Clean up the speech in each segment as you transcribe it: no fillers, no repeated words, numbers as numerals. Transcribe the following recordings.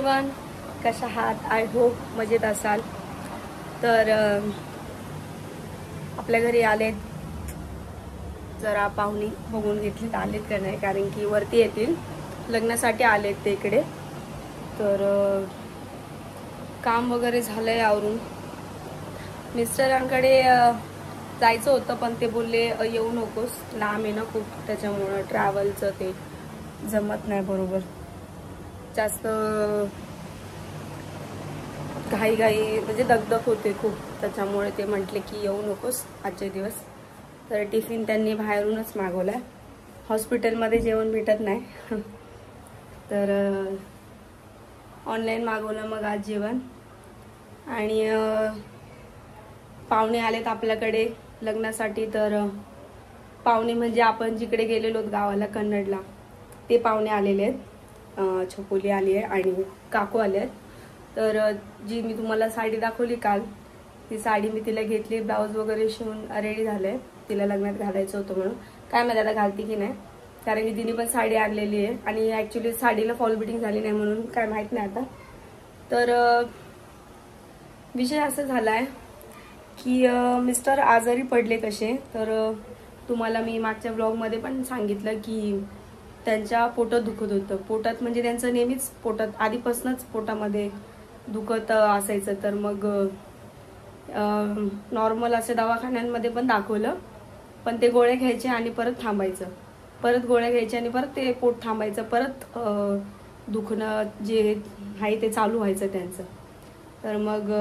Everyone, कशा आहात? I hope मजेत असाल. तर आपल्या घरी आलेत जरा पाहुणी बघून घेतलीत, आलेत का नाही, कारण की वरती येतील लग्नासाठी आलेत ते इकडे. तर काम वगैरे झालंय आवरून. मिस्टरांकडे जायचं होतं पण ते बोलले येऊ नकोस, लांब आहे ना खूप, त्याच्यामुळं ट्रॅव्हलचं ते जमत नाही बरोबर, जास्त घाई म्हणजे दगदग होते खूप, त्याच्यामुळे ते म्हटले की येऊ नकोस आजचे दिवस. तर टिफिन त्यांनी बाहेरूनच मागवलाय, हॉस्पिटलमध्ये जेवण भेटत नाही तर ऑनलाईन मागवलं मग आज जेवण. आणि पाहुणे आलेत आपल्याकडे लग्नासाठी. तर पाहुणे म्हणजे आपण जिकडे गेलेलो गावाला कन्नडला, ते पाहुणे आलेले आहेत. छकुली आली आहे आणि काकू आले आहेत. तर जी मी तुम्हाला साडी दाखवली काल, ती साडी मी तिला घेतली, ब्लाऊज वगैरे शिवून रेडी झाले, तिला लग्नात घालायचं होतं म्हणून. काय माहिती आता घालती की नाही, कारण की तिने पण साडी आणलेली आहे आणि ॲक्च्युली साडीला फॉल बिटिंग झाली नाही म्हणून काय माहीत नाही आता. तर विषय असं झाला आहे की मिस्टर आजारी पडले कसे. तर तुम्हाला मी मागच्या ब्लॉगमध्ये पण सांगितलं की त्यांच्या पोटात दुखत होतं. पोटात म्हणजे त्यांचं नेहमीच पोटात आधीपासूनच पोटामध्ये दुखत असायचं. तर मग नॉर्मल असे दवाखान्यांमध्ये पण दाखवलं, पण ते गोळ्या घ्यायचे आणि परत थांबायचं, परत गोळ्या घ्यायचे आणि परत ते पोट थांबायचं, परत दुखणं जे आहे ते चालू व्हायचं त्यांचं. तर मग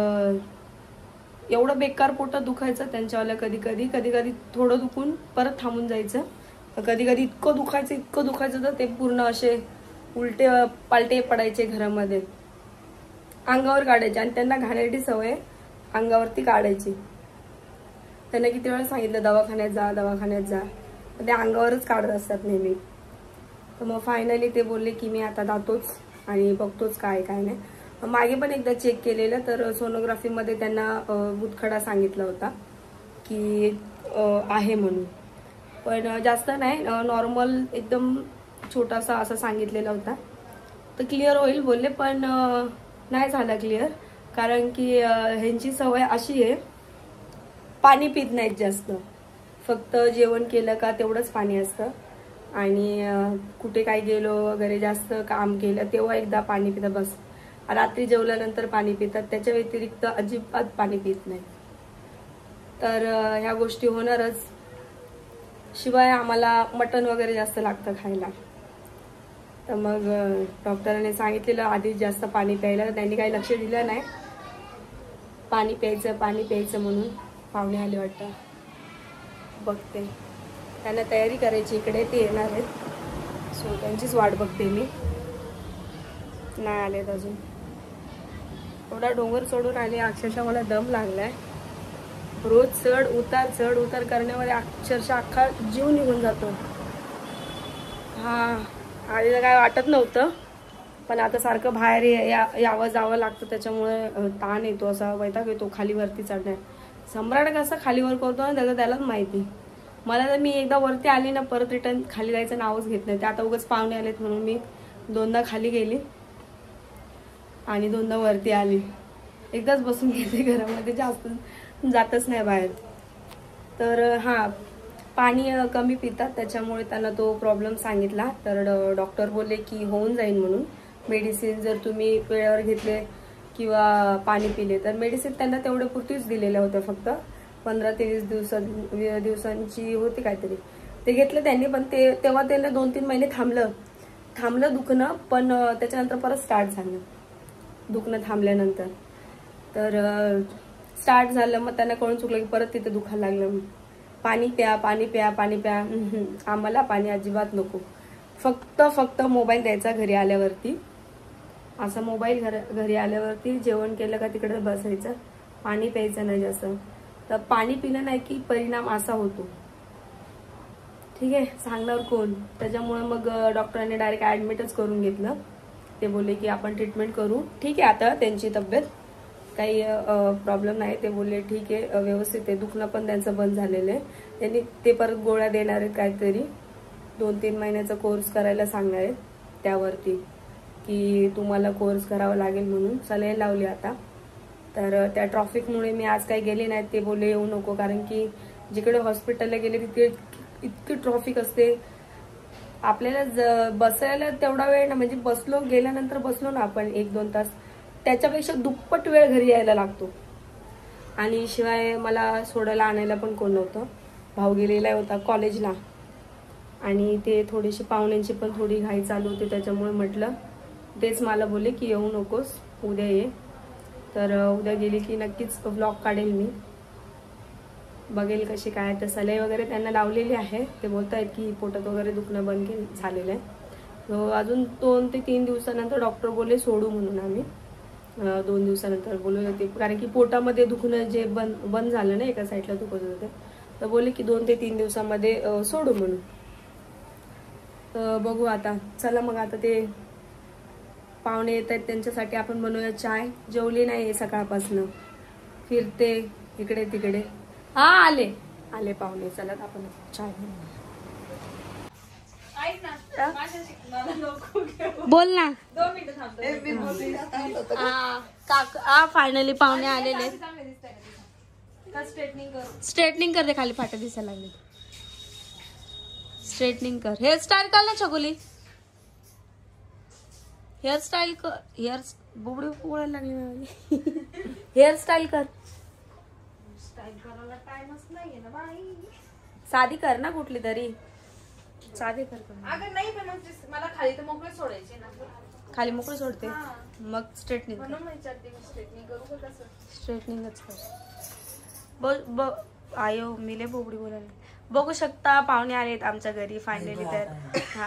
एवढं बेकार पोटात दुखायचं त्यांच्यावाला. कधी कधी थोडं दुखून परत थांबून जायचं, कधी कधी इतकं दुखायचं तर ते पूर्ण असे उलटे पालटे पडायचे घरामध्ये, अंगावर काढायचे. आणि त्यांना घाणेरडी सवय अंगावरती काढायची. त्यांना किती वेळा सांगितलं दवाखान्यात जा, ते अंगावरच काढत असतात नेहमी. तर मग फायनली ते बोलले की मी आता जातोच आणि बघतोच काय नाही. मागे पण एकदा चेक केलेलं, तर सोनोग्राफीमध्ये त्यांना गुदखडा सांगितला होता की आहे म्हणून, पण जास्त नाही, नॉर्मल एकदम छोटासा असं सांगितलेला होता. तर क्लिअर होईल बोलले, पण नाही झाला क्लिअर, कारण की ह्यांची सवय अशी आहे, पाणी पित नाहीत जास्त, फक्त जेवण केलं का तेवढंच पाणी असतं. आणि कुठे काय गेलो वगैरे, जास्त काम केलं तेव्हा एकदा पाणी पितात बस. रात्री जेवल्यानंतर पाणी पितात, त्याच्या व्यतिरिक्त अजिबात पाणी पित नाही. तर ह्या गोष्टी होणारच. शिवाय आम्हाला मटण वगैरे जास्त लागतं खायला. तर मग डॉक्टरांनी सांगितलेलं आधीच जास्त पाणी प्यायला, त्यांनी काही लक्ष दिलं नाही. पाणी प्यायचं म्हणून. पाहुणे आले वाटतं, बघते, त्यांना तयारी करायची, इकडे ते येणार आहेत, सो त्यांचीच वाट बघते मी. नाही आलेत अजून. एवढा डोंगर चढून आले, अक्षरशः मला दम लागलाय. रोज चढ उतार करण्यामध्ये अक्षरशः अख्खा जीव निघून जातो. आधीला काय वाटत नव्हतं, पण आता सारखं बाहेर यावं जावं लागतं, त्याच्यामुळे ताण येतो, असा वैताग येतो खाली वरती चढण्यात. सम्राट कसं खालीवर करतो ना त्यालाच माहिती. मला तर मी एकदा वरती आली ना, परत रिटर्न खाली जायचं नावच घेत नाही. ते आता उगाच पाहुणे आलेत म्हणून मी 2दा खाली गेली आणि 2दा वरती आली. एकदाच बसून घेते घरामध्ये, जास्त जातच नाही बाहेर. तर पाणी कमी पितात, त्याच्यामुळे त्यांना तो प्रॉब्लेम सांगितला. तर डॉक्टर बोलले की होऊन जाईल म्हणून. मेडिसिन जर तुम्ही वेळेवर घेतले किंवा पाणी पिले, तर मेडिसिन त्यांना तेवढ्या पुरतीच दिलेल्या होत्या, फक्त 15 ते 20 दिवसांची होती काहीतरी. ते घेतलं त्यांनी, पण तेव्हा त्यांना 2-3 महिने थांबलं दुखणं, पण त्याच्यानंतर परत स्टार्ट झालं दुखणं थांबल्यानंतर. तर स्टार्ट झालं, मग त्यांना कळून चुकलं की परत तिथे दुखायला लागलं. पाणी प्या. आम्हाला पाणी अजिबात नको, फक्त मोबाईल द्यायचा घरी आल्यावरती. असं मोबाईल घरी आल्यावरती जेवण केलं का तिकडे बसायचं, पाणी प्यायचं नाही जास्त. तर पाणी पिलं नाही की परिणाम असा होतो. ठीक आहे, सांगणार कोण. त्याच्यामुळे मग डॉक्टरांनी डायरेक्ट ॲडमिटच करून घेतलं. ते बोलले की आपण ट्रीटमेंट करू. ठीक आहे, आता त्यांची तब्येत काही प्रॉब्लेम नाही. ते बोलले ठीक आहे, व्यवस्थित आहे, दुखणं पण त्यांचं बंद झालेलं आहे. त्यांनी ते परत गोळ्या देणार आहेत, काहीतरी 2-3 महिन्याचा कोर्स करायला सांगणार आहेत त्यावरती. की तुम्हाला कोर्स करावा लागेल म्हणून सलाईन लावली आता. तर त्या ट्रॉफिकमुळे मी आज काही गेले नाहीत. ते बोलले येऊ नको, कारण की जिकडे हॉस्पिटलला गेले तिथे इतकी ट्रॉफिक असते. आपल्याला बसायला तेवढा वेळ ना, म्हणजे गेल्यानंतर बसलो ना आपण 1-2 तास, त्याच्यापेक्षा दुप्पट वेळ घरी यायला लागतो. आणि शिवाय मला सोडायला आणायला पण कोण नव्हतं. भाऊ गेलेला होता कॉलेजला आणि ते थोडीशी पाहुण्यांची पण थोडी घाई चालू होती, त्याच्यामुळे म्हटलं तेच मला बोलले की येऊ नकोस, उद्या ये. तर उद्या गेली की नक्कीच व्लॉग काढेल मी, बघेल कशी काय. तर सलाई वगैरे त्यांना लावलेली आहे. ते बोलत आहेत की पोटात वगैरे दुखणं बंद झालेलं आहे. तो अजून 2 ते 3 दिवसानंतर डॉक्टर बोलले सोडू म्हणून. आम्ही 2 दिवसानंतर बोलत होते, कारण की पोटामध्ये दुखणं जे बंद झालं ना, एका साईडला दुखत होते, तर बोलले की 2 ते 3 दिवसामध्ये सोडू म्हणून. तर बघू आता. चला मग आता ते पाहुणे येत आहेत, त्यांच्यासाठी आपण बनवूया चाय. जेवली नाही सकाळपासनं, फिरते इकडे तिकडे. हा आले पाहुणे. चला आपण चाय बोल ना. 2 मिनिटं थांबतो. फायनली पाहुणे आलेले. स्ट्रेटनिंग कर दे, खाली फाटे दिसायला लागले. स्ट्रेटनिंग कर. हेअरस्टाईल कर ना छकुली, हेअरस्टाईल कर. बुबडी बोलायला लागली माझी. हेअरस्टाईल कर. स्टाईल करायला टाइमच नाहीये ना बाई. साधी कर ना कुठली तरी, साधी कर. अगं नाही, पण मला खाली तर मोकळे सोडायचे ना. खाली मोकळं सोडते, मग स्ट्रेटनिंग. म्हणून विचारते मी, स्ट्रेटनिंग करू का कसं? स्ट्रेटनिंगच कर. आयो मिले बोबडी बोलायला. बघू शकता पाहुणे आलेत आमच्या घरी फायनली. तर हा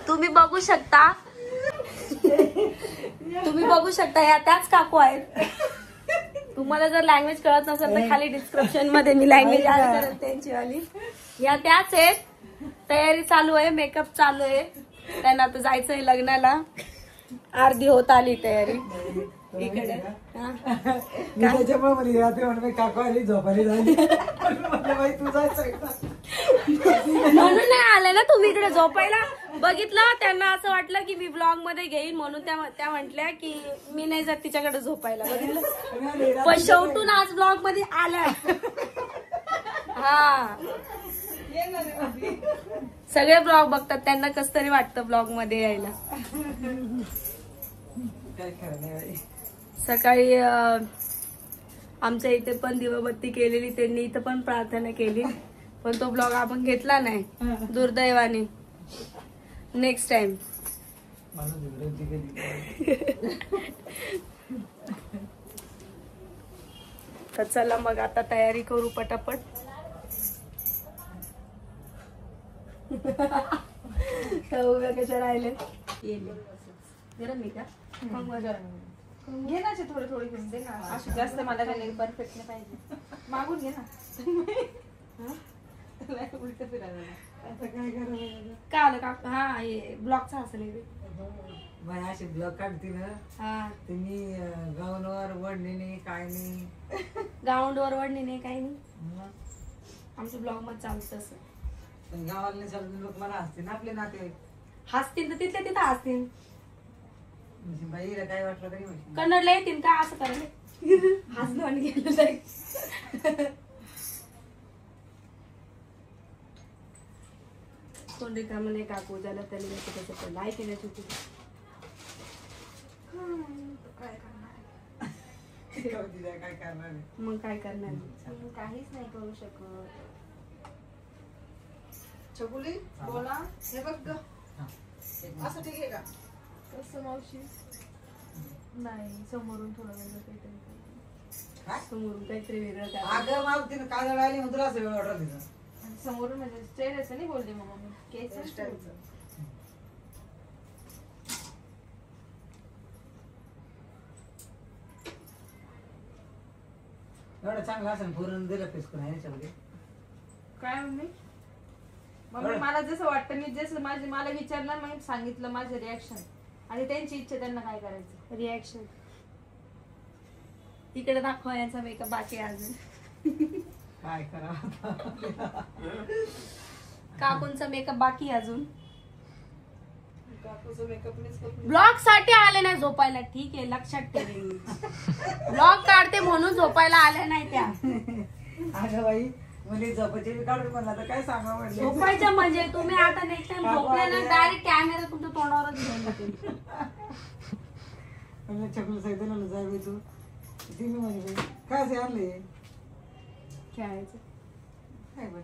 तुम्ही बघू शकता या त्याच काकू आहेत. तुम्हाला जर लँग्वेज कळत नसेल तर खाली डिस्क्रिप्शन मध्ये मी लँग्वेज ऍड करेन त्यांची वाली. या त्याच आहेत. तयारी चालू आहे, मेकअप चालू आहे. त्यांना आता जायचंय लग्नाला, अर्धी होत आली तयारी इकडे. त्याच्यामुळे रात्री म्हणून काकू आली झोपाली झाली म्हणून नाही आले ना तुम्ही इकडे झोपायला. बघितलं, त्यांना असं वाटलं की मी ब्लॉग मध्ये घेईन म्हणून त्या म्हटल्या की मी नाही जात तिच्याकडे झोपायला. बघितलं, पण शेवटून आज ब्लॉग मध्ये आल्या. हा, सगळे ब्लॉग बघतात, त्यांना कस तरी वाटतं ब्लॉग मध्ये यायला. सकाळी आमच्या इथे पण दिवाबत्ती केलेली, त्यांनी इथं पण प्रार्थना केली, पण तो ब्लॉग आपण घेतला नाही दुर्दैवाने. Next time. तर चला मग आता तयारी करू पटापट. उभ्या कशा राहिले. गरम आहे का? घे ना थोडी थोडी घेऊन दे ना. अशी जास्त मला काही परफेक्ट नाही पाहिजे. मागून घे ना. उलट फिरायला काय आलं का? हा, हे ब्लॉकचा असेल. अशी ब्लॉक काढते ना, तुम्ही गाऊनवर वडणे नाही, काय नाही. गाऊंडवर वडणे नाही, काही नाही. आमच्या ब्लॉग मध्ये चालतं असं. पण गावाला लोक मला हसतील ना, आपले नाते हसतील तर तिथल्या तिथं हसतील. बाईला काय वाटलं तरी कन्नडला येतील का असं करायला? हसलो आणि गेलं. कोण रिकामं नाही काकू, ज्याला त्याला त्याचं पडलं आहे की नाही चुकी. काय करणार. मग काय करणार? काहीच नाही करू शकत. छकुली बोला. हे बघ ग, असं ठीक आहे का? कसं मावशी? नाही, समोरून थोडं वेगळं काहीतरी. समोरून काहीतरी वेगळं काय? अगं माव तिने काजळ आली म्हणून तुला असं वेळ ऑर्डर दिलं. समोरून म्हणजे चेहऱ्याचं नाही बोलले मग मी, केस स्टाईलचं. एवढं चांगलं असं पुरण दिलं पिसकून याच्यामध्ये. काय मम्मी? मम्मी मला जसं वाटतं, मी जसं मला विचारलं, मग सांगितलं माझं रिॲक्शन. आणि त्यांची इच्छा, त्यांना काय करायचं. रिॲक्शन तिकडे दाखवा. याचा मेकअप बाकी अजून. काय करा. काकूंचा मेकअप बाकी आहे अजून. काकूचं मेकअप मीच करून ब्लॉग साठी आले नाही झोपायला. ठीक आहे, लक्षात ठेवेन. ब्लॉग काढते म्हणून झोपायला आल्या नाही त्या. अगं बाई मुली झोपायचे बी काढून म्हणला तर काय सांगा म्हणले. झोपायच्या म्हणजे तुम्ही आता नेक्स्ट टाइम झोपले ना डायरेक्ट कॅमेरा तुमच्या तोंडावरच घेऊन येते. म्हणलं चकलं सैतानाला जावे तू ती मी म्हणे बाई काय असे आणले खेळायचं. काय पण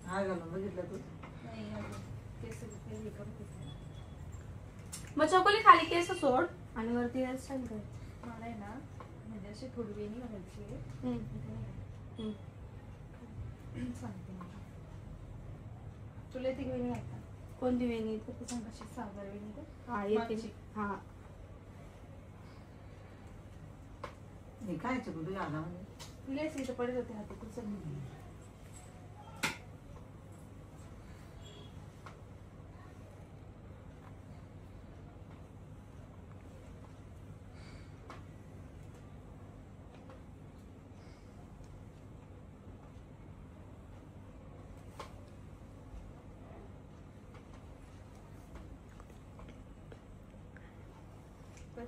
हा घालून बघितलं तू नाही अजून. केस हे करते. मग चकोली खाली केस सोड आणि वरती हेअरस्टाईल कर. मला आहे ना म्हणजे अशी थोडी वेणी घालायची आहे. सांगते मला. तुला येते वेणी घालता? कोणती वेणी येते? ते सांग कशी सागर वेणी का? हा येते. मागची. हा हे काय चकू तुझ्या हातामध्ये लेस इथं पडेल होते हातात चल.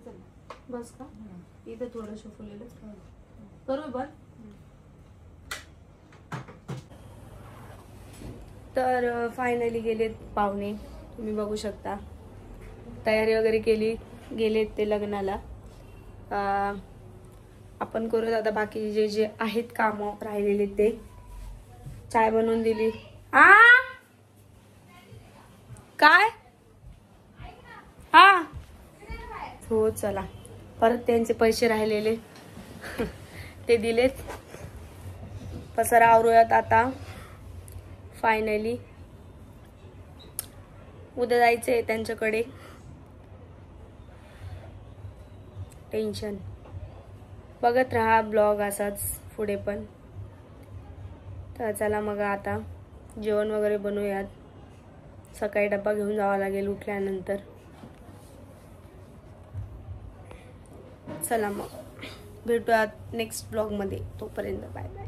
चल. बस का इथं थोडंसं फुलेलंच बरोबर. तर फायनली गेलेत पाहुणे. तुम्ही बघू शकता तयारी वगैरे केली. गेलेत ते लग्नाला. आपण करूत आता बाकी जे जे आहेत कामं राहिलेले ते. चाय बनवून दिली. काय हा हो चला. परत त्यांचे पैसे राहिलेले ते दिलेत. पसारा आवरूयात आता फायनली. उद्या जायचंय त्यांच्याकडे. टेन्शन. बघत राहा ब्लॉग असाच पुढे पण. तर चला मग आता जेवण वगैरे बनवूयात. सकाळी डब्बा घेऊन जावा लागेल उठल्यानंतर. चला मग भेटूयात नेक्स्ट ब्लॉग मध्ये. तोपर्यंत बाय बाय.